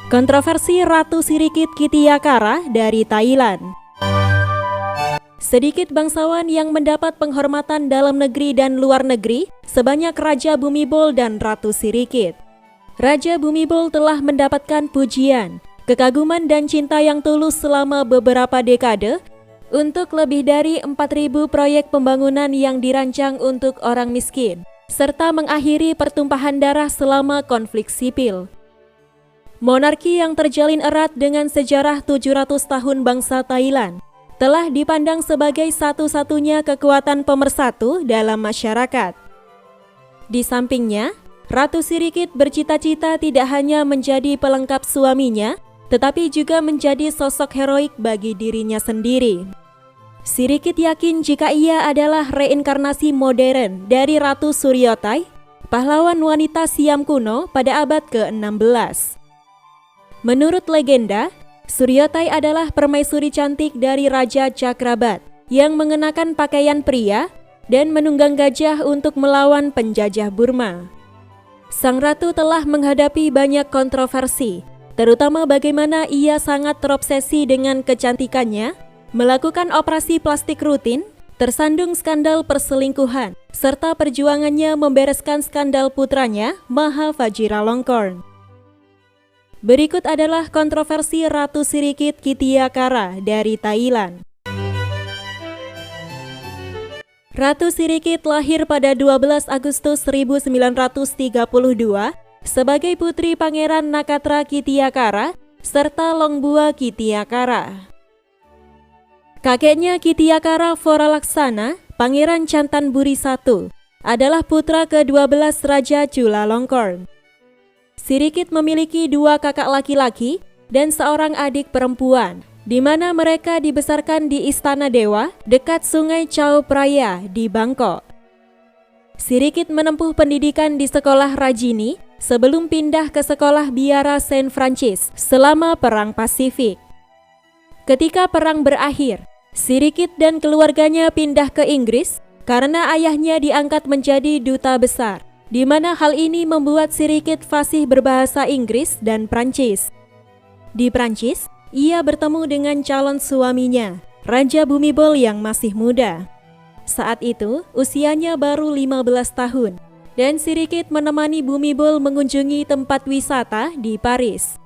Kontroversi Ratu Sirikit Kitiakara dari Thailand. Sedikit bangsawan yang mendapat penghormatan dalam negeri dan luar negeri sebanyak Raja Bhumibol dan Ratu Sirikit. Raja Bhumibol telah mendapatkan pujian, kekaguman dan cinta yang tulus selama beberapa dekade untuk lebih dari 4.000 proyek pembangunan yang dirancang untuk orang miskin, serta mengakhiri pertumpahan darah selama konflik sipil. Monarki yang terjalin erat dengan sejarah 700 tahun bangsa Thailand telah dipandang sebagai satu-satunya kekuatan pemersatu dalam masyarakat. Di sampingnya, Ratu Sirikit bercita-cita tidak hanya menjadi pelengkap suaminya, tetapi juga menjadi sosok heroik bagi dirinya sendiri. Sirikit yakin jika ia adalah reinkarnasi modern dari Ratu Suryotai, pahlawan wanita Siam kuno pada abad ke-16. Menurut legenda, Suryotai adalah permaisuri cantik dari Raja Cakrabat yang mengenakan pakaian pria dan menunggang gajah untuk melawan penjajah Burma. Sang ratu telah menghadapi banyak kontroversi, terutama bagaimana ia sangat terobsesi dengan kecantikannya, melakukan operasi plastik rutin, tersandung skandal perselingkuhan, serta perjuangannya membereskan skandal putranya Maha Vajiralongkorn. Berikut adalah kontroversi Ratu Sirikit Kitiakara dari Thailand. Ratu Sirikit lahir pada 12 Agustus 1932 sebagai putri Pangeran Nakatra Kitiakara serta Longbua Kitiakara. Kakeknya Kitiakara Voralaksana, Pangeran Chantanburi I, adalah putra ke-12 Raja Chulalongkorn. Sirikit memiliki 2 kakak laki-laki dan seorang adik perempuan, di mana mereka dibesarkan di Istana Dewa dekat Sungai Chao Phraya di Bangkok. Sirikit menempuh pendidikan di sekolah Rajini sebelum pindah ke sekolah biara Saint Francis selama Perang Pasifik. Ketika perang berakhir, Sirikit dan keluarganya pindah ke Inggris karena ayahnya diangkat menjadi duta besar, di mana hal ini membuat Sirikit fasih berbahasa Inggris dan Prancis. Di Prancis, ia bertemu dengan calon suaminya, Raja Bhumibol yang masih muda. Saat itu, usianya baru 15 tahun, dan Sirikit menemani Bhumibol mengunjungi tempat wisata di Paris.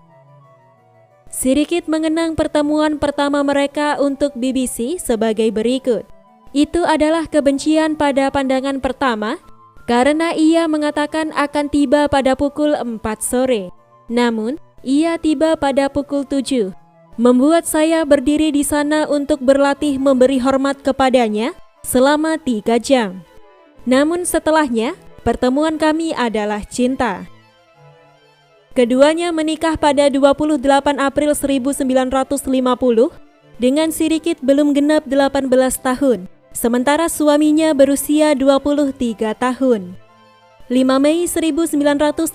Sirikit mengenang pertemuan pertama mereka untuk BBC sebagai berikut. Itu adalah kebencian pada pandangan pertama, karena ia mengatakan akan tiba pada pukul 4 sore. Namun, ia tiba pada pukul 7, membuat saya berdiri di sana untuk berlatih memberi hormat kepadanya selama 3 jam. Namun setelahnya, pertemuan kami adalah cinta. Keduanya menikah pada 28 April 1950 dengan Sirikit belum genap 18 tahun. Sementara suaminya berusia 23 tahun. 5 Mei 1950,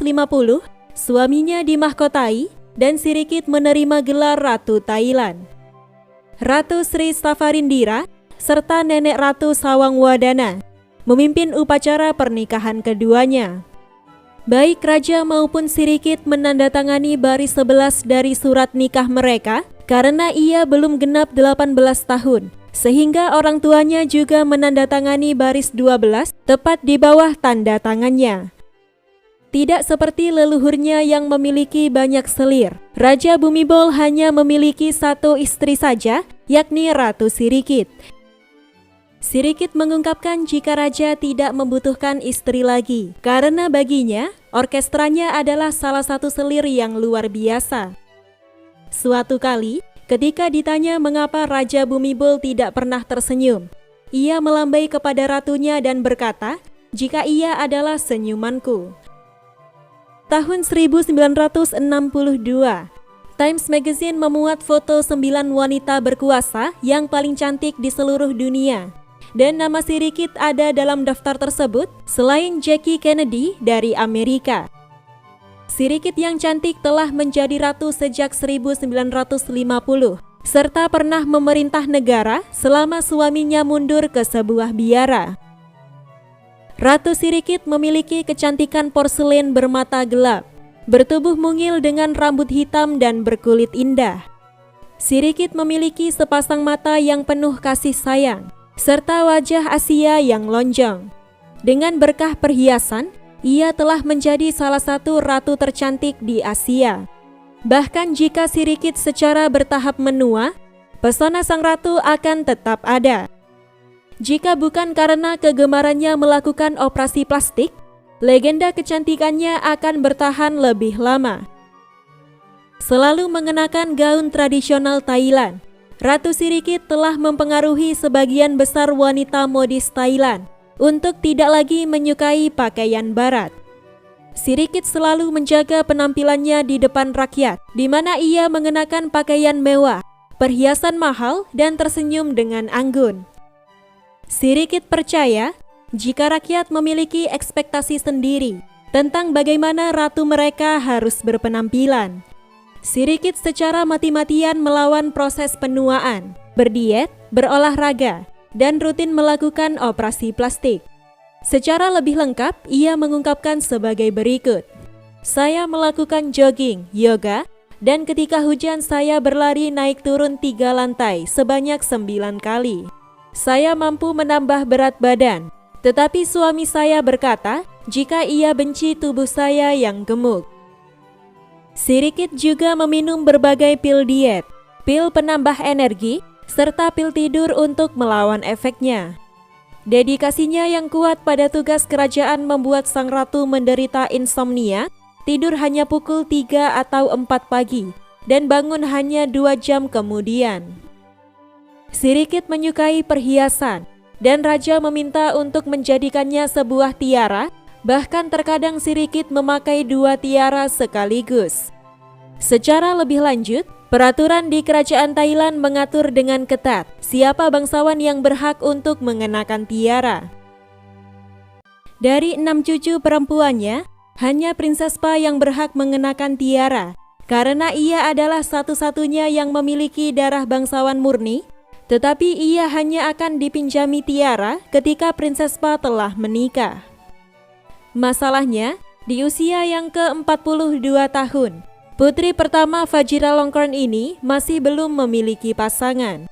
suaminya dimahkotai dan Sirikit menerima gelar Ratu Thailand. Ratu Sri Safarindira serta Nenek Ratu Sawangwadana memimpin upacara pernikahan keduanya. Baik Raja maupun Sirikit menandatangani baris 11 dari surat nikah mereka karena ia belum genap 18 tahun. Sehingga orang tuanya juga menandatangani baris 12 tepat di bawah tanda tangannya. Tidak seperti leluhurnya yang memiliki banyak selir, Raja Bhumibol hanya memiliki 1 istri saja, yakni Ratu Sirikit. Sirikit mengungkapkan jika Raja tidak membutuhkan istri lagi, karena baginya, orkestranya adalah salah satu selir yang luar biasa. Suatu kali, ketika ditanya mengapa Raja Bhumibol tidak pernah tersenyum, ia melambai kepada ratunya dan berkata, "Jika ia adalah senyumanku." Tahun 1962, Times Magazine memuat foto 9 wanita berkuasa yang paling cantik di seluruh dunia. Dan nama Sirikit ada dalam daftar tersebut selain Jackie Kennedy dari Amerika. Sirikit yang cantik telah menjadi ratu sejak 1950, serta pernah memerintah negara selama suaminya mundur ke sebuah biara. Ratu Sirikit memiliki kecantikan porselen bermata gelap, bertubuh mungil dengan rambut hitam dan berkulit indah. Sirikit memiliki sepasang mata yang penuh kasih sayang, serta wajah Asia yang lonjong. Dengan berkah perhiasan, ia telah menjadi salah satu ratu tercantik di Asia. Bahkan jika Sirikit secara bertahap menua, pesona sang ratu akan tetap ada. Jika bukan karena kegemarannya melakukan operasi plastik, legenda kecantikannya akan bertahan lebih lama. Selalu mengenakan gaun tradisional Thailand, Ratu Sirikit telah mempengaruhi sebagian besar wanita modis Thailand untuk tidak lagi menyukai pakaian barat. Sirikit selalu menjaga penampilannya di depan rakyat, di mana ia mengenakan pakaian mewah, perhiasan mahal, dan tersenyum dengan anggun. Sirikit percaya jika rakyat memiliki ekspektasi sendiri tentang bagaimana ratu mereka harus berpenampilan. Sirikit secara mati-matian melawan proses penuaan, berdiet, berolahraga, dan rutin melakukan operasi plastik. Secara lebih lengkap, ia mengungkapkan sebagai berikut. Saya melakukan jogging, yoga, dan ketika hujan saya berlari naik turun 3 lantai sebanyak 9 kali. Saya mampu menambah berat badan, tetapi suami saya berkata jika ia benci tubuh saya yang gemuk. Sirikit juga meminum berbagai pil diet, pil penambah energi, serta pil tidur untuk melawan efeknya. Dedikasinya yang kuat pada tugas kerajaan membuat sang ratu menderita insomnia, tidur hanya pukul 3 atau 4 pagi, dan bangun hanya 2 jam kemudian. Sirikit menyukai perhiasan, dan raja meminta untuk menjadikannya sebuah tiara, bahkan terkadang Sirikit memakai 2 tiara sekaligus. Secara lebih lanjut, peraturan di kerajaan Thailand mengatur dengan ketat siapa bangsawan yang berhak untuk mengenakan tiara. Dari 6 cucu perempuannya, hanya Princess Pa yang berhak mengenakan tiara, karena ia adalah satu-satunya yang memiliki darah bangsawan murni, tetapi ia hanya akan dipinjami tiara ketika Princess Pa telah menikah. Masalahnya, di usia yang ke-42 tahun, putri pertama Vajiralongkorn ini masih belum memiliki pasangan.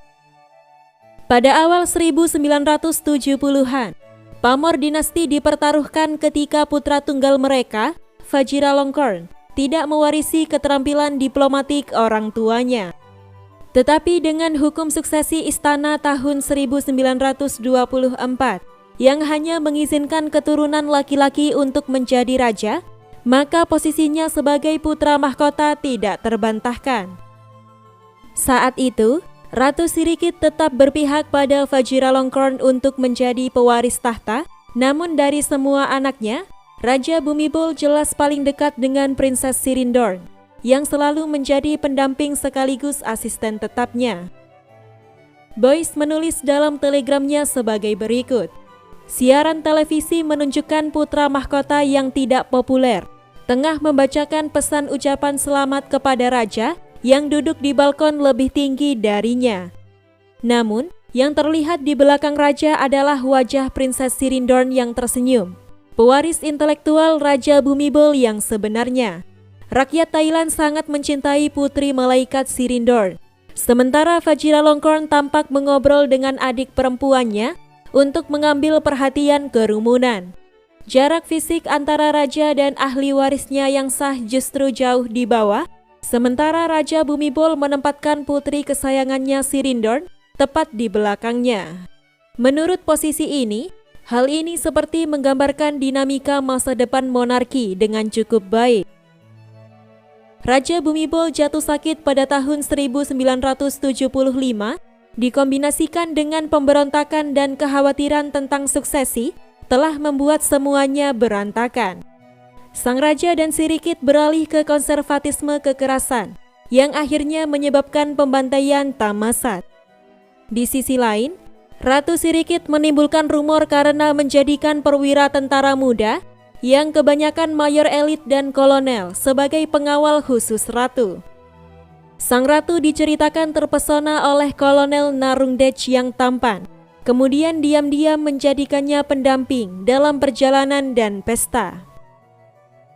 Pada awal 1970-an, pamor dinasti dipertaruhkan ketika putra tunggal mereka, Vajiralongkorn, tidak mewarisi keterampilan diplomatik orang tuanya. Tetapi dengan hukum suksesi istana tahun 1924 yang hanya mengizinkan keturunan laki-laki untuk menjadi raja, maka posisinya sebagai putra mahkota tidak terbantahkan. Saat itu, Ratu Sirikit tetap berpihak pada Vajiralongkorn untuk menjadi pewaris tahta, namun dari semua anaknya, Raja Bhumibol jelas paling dekat dengan Princess Sirindorn, yang selalu menjadi pendamping sekaligus asisten tetapnya. Boyce menulis dalam telegramnya sebagai berikut. Siaran televisi menunjukkan putra mahkota yang tidak populer tengah membacakan pesan ucapan selamat kepada raja yang duduk di balkon lebih tinggi darinya. Namun, yang terlihat di belakang raja adalah wajah Princess Sirindorn yang tersenyum, pewaris intelektual Raja Bhumibol yang sebenarnya. Rakyat Thailand sangat mencintai putri malaikat Sirindorn, sementara Vajiralongkorn tampak mengobrol dengan adik perempuannya untuk mengambil perhatian kerumunan. Jarak fisik antara raja dan ahli warisnya yang sah justru jauh di bawah, sementara Raja Bhumibol menempatkan putri kesayangannya Sirindorn tepat di belakangnya. Menurut posisi ini, hal ini seperti menggambarkan dinamika masa depan monarki dengan cukup baik. Raja Bhumibol jatuh sakit pada tahun 1975, dikombinasikan dengan pemberontakan dan kekhawatiran tentang suksesi, telah membuat semuanya berantakan. Sang raja dan Sirikit beralih ke konservatisme kekerasan, yang akhirnya menyebabkan pembantaian Thammasat. Di sisi lain, Ratu Sirikit menimbulkan rumor karena menjadikan perwira tentara muda, yang kebanyakan mayor elit dan kolonel, sebagai pengawal khusus ratu. Sang ratu diceritakan terpesona oleh Kolonel Narungdej yang tampan, kemudian diam-diam menjadikannya pendamping dalam perjalanan dan pesta.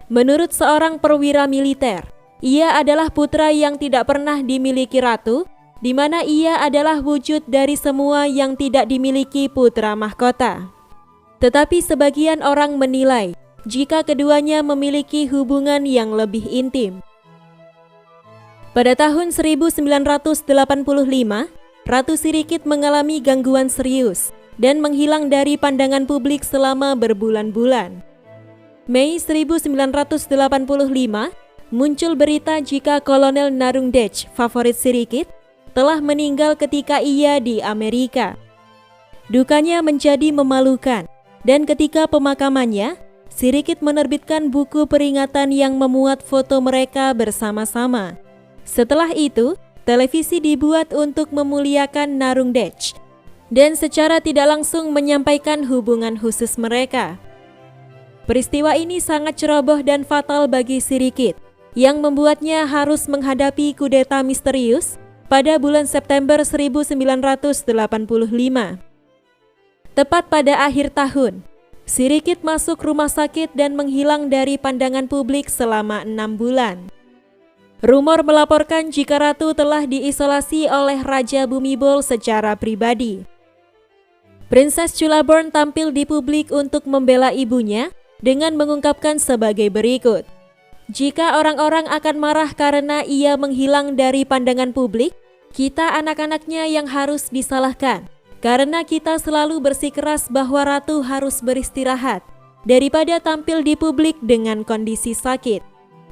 Menurut seorang perwira militer, ia adalah putra yang tidak pernah dimiliki ratu, di mana ia adalah wujud dari semua yang tidak dimiliki putra mahkota. Tetapi sebagian orang menilai jika keduanya memiliki hubungan yang lebih intim. Pada tahun 1985, Ratu Sirikit mengalami gangguan serius dan menghilang dari pandangan publik selama berbulan-bulan. Mei 1985, muncul berita jika Kolonel Narungdej, favorit Sirikit, telah meninggal ketika ia di Amerika. Dukanya menjadi memalukan, dan ketika pemakamannya, Sirikit menerbitkan buku peringatan yang memuat foto mereka bersama-sama. Setelah itu, televisi dibuat untuk memuliakan Narungdej dan secara tidak langsung menyampaikan hubungan khusus mereka. Peristiwa ini sangat ceroboh dan fatal bagi Sirikit, yang membuatnya harus menghadapi kudeta misterius pada bulan September 1985. Tepat pada akhir tahun, Sirikit masuk rumah sakit dan menghilang dari pandangan publik selama 6 bulan. Rumor melaporkan jika Ratu telah diisolasi oleh Raja Bhumibol secara pribadi. Princess Chulaburn tampil di publik untuk membela ibunya dengan mengungkapkan sebagai berikut. Jika orang-orang akan marah karena ia menghilang dari pandangan publik, kita anak-anaknya yang harus disalahkan. Karena kita selalu bersikeras bahwa Ratu harus beristirahat daripada tampil di publik dengan kondisi sakit.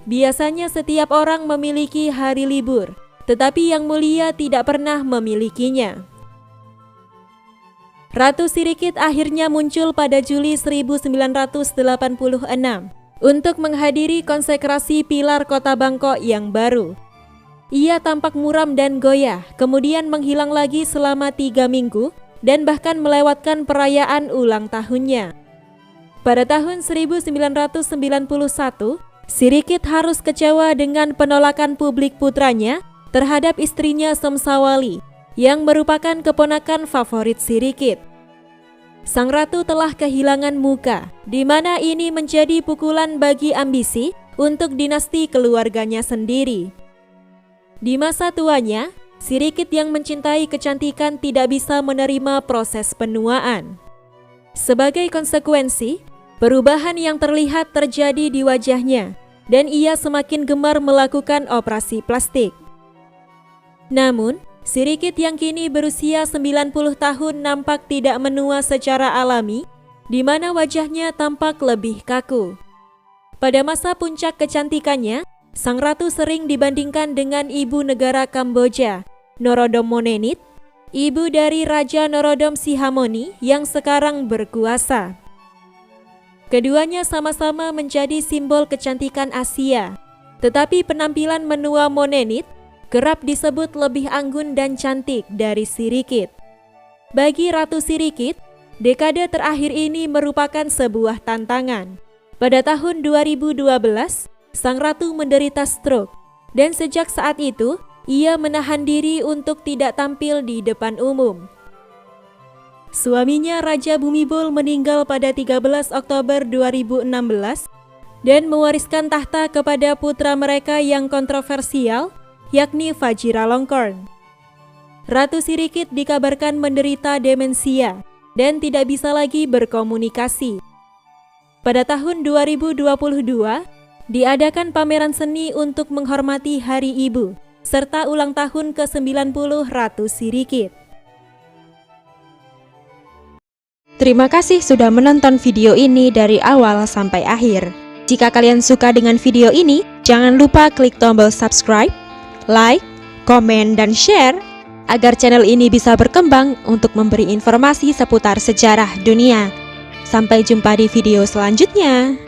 Biasanya setiap orang memiliki hari libur, tetapi Yang Mulia tidak pernah memilikinya. Ratu Sirikit akhirnya muncul pada Juli 1986 untuk menghadiri konsekrasi pilar kota Bangkok yang baru. Ia tampak muram dan goyah, kemudian menghilang lagi selama 3 minggu dan bahkan melewatkan perayaan ulang tahunnya. Pada tahun 1991, Sirikit harus kecewa dengan penolakan publik putranya terhadap istrinya Somsawali, yang merupakan keponakan favorit Sirikit. Sang ratu telah kehilangan muka, di mana ini menjadi pukulan bagi ambisi untuk dinasti keluarganya sendiri. Di masa tuanya, Sirikit yang mencintai kecantikan tidak bisa menerima proses penuaan. Sebagai konsekuensi, perubahan yang terlihat terjadi di wajahnya, dan ia semakin gemar melakukan operasi plastik. Namun, Sirikit yang kini berusia 90 tahun nampak tidak menua secara alami, di mana wajahnya tampak lebih kaku. Pada masa puncak kecantikannya, sang ratu sering dibandingkan dengan ibu negara Kamboja, Norodom Monenit, ibu dari Raja Norodom Sihamoni yang sekarang berkuasa. Keduanya sama-sama menjadi simbol kecantikan Asia, tetapi penampilan menua Monenit kerap disebut lebih anggun dan cantik dari Sirikit. Bagi Ratu Sirikit, dekade terakhir ini merupakan sebuah tantangan. Pada tahun 2012, sang ratu menderita stroke, dan sejak saat itu, ia menahan diri untuk tidak tampil di depan umum. Suaminya Raja Bhumibol meninggal pada 13 Oktober 2016 dan mewariskan tahta kepada putra mereka yang kontroversial, yakni Vajiralongkorn. Ratu Sirikit dikabarkan menderita demensia dan tidak bisa lagi berkomunikasi. Pada tahun 2022, diadakan pameran seni untuk menghormati Hari Ibu serta ulang tahun ke-90 Ratu Sirikit. Terima kasih sudah menonton video ini dari awal sampai akhir. Jika kalian suka dengan video ini, jangan lupa klik tombol subscribe, like, komen, dan share agar channel ini bisa berkembang untuk memberi informasi seputar sejarah dunia. Sampai jumpa di video selanjutnya.